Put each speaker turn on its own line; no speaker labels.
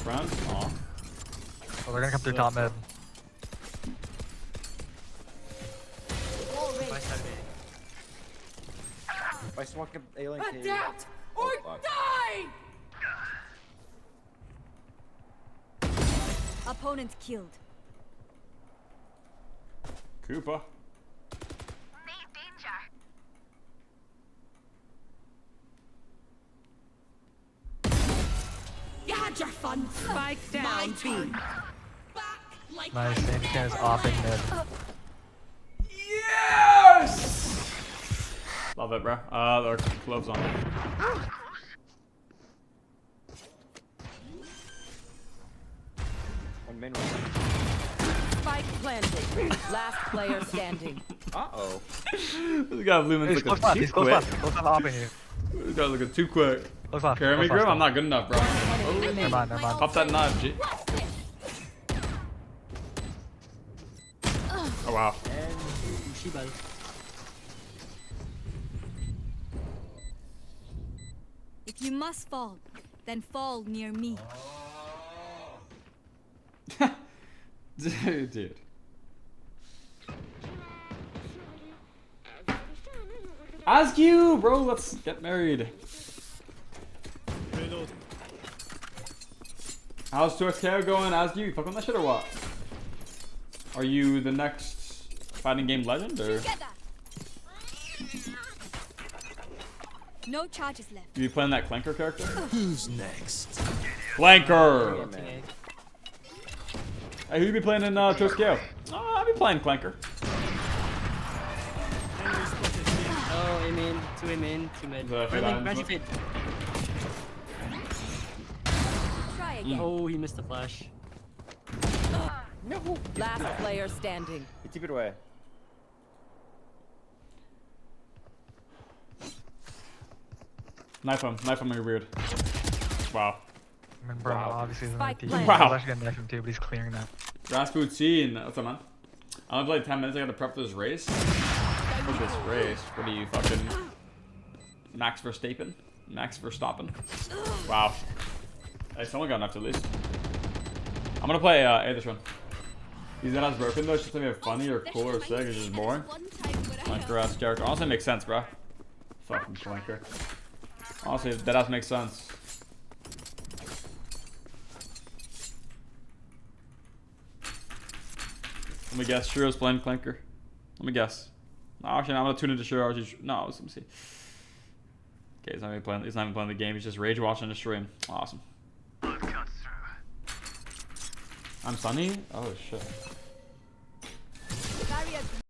friend. Aw.
Oh, they're gonna come through top mid.
If I smoke a alien cave.
Adapt or die!
Opponent killed.
Koopa.
You had your fun. Spike down, B.
Nice. Sandy Can is offing mid.
Yes! Love it, bro. There are gloves on.
One main one.
Spike planted. Last player standing.
Uh-oh.
This guy blew
He's
me
close
like
left.
too
He's close
quick.
left. Close left offing you.
This guy's looking too quick.
Close left.
Carry me,
Close left.
Grim? I'm not good enough, bro.
Never mind. Never mind.
Pop that knife, G. Oh, wow.
If you must fall, then fall near me.
Dude. Ask you, bro. Let's get married. How's 2XKO going? Ask you. Fuck on that shit or what? Are you the next fighting game legend or?
No charges left.
You be playing that Clanker character?
Who's next?
Clanker!
Yeah, man.
Hey, who you be playing in 2XKO? Oh, I be playing Clanker.
Oh, aim in, two mid.
The fade line.
Magic fade.
Try again.
Oh, he missed the flash.
No.
Last player standing.
You keep it away.
Knife him, you're weird. Wow.
I mean, bro, obviously he's in the
Spike
team.
plant.
Wow.
He's actually gonna knife him too, but he's clearing that.
Rasputin. What's up, man? I only played 10 minutes. I gotta prep for this race. What's this race? What are you fucking... Max Verstappen? Max Verstappen? Wow. Hey, someone got enough at least. I'm gonna play this one. He's not as broken though. It's just gonna be funny or cool or sick. It's just boring. Clanker ass character. Honestly, it makes sense, bro. Fucking Clanker. Honestly, that does make sense. Let me guess. Shiro's playing Clanker. Let me guess. No, actually, no, I'm gonna tune into Shiro. No, let me see. Okay, he's not even playing the game. He's just rage watching the stream. Awesome. I'm Sunny. Oh shit.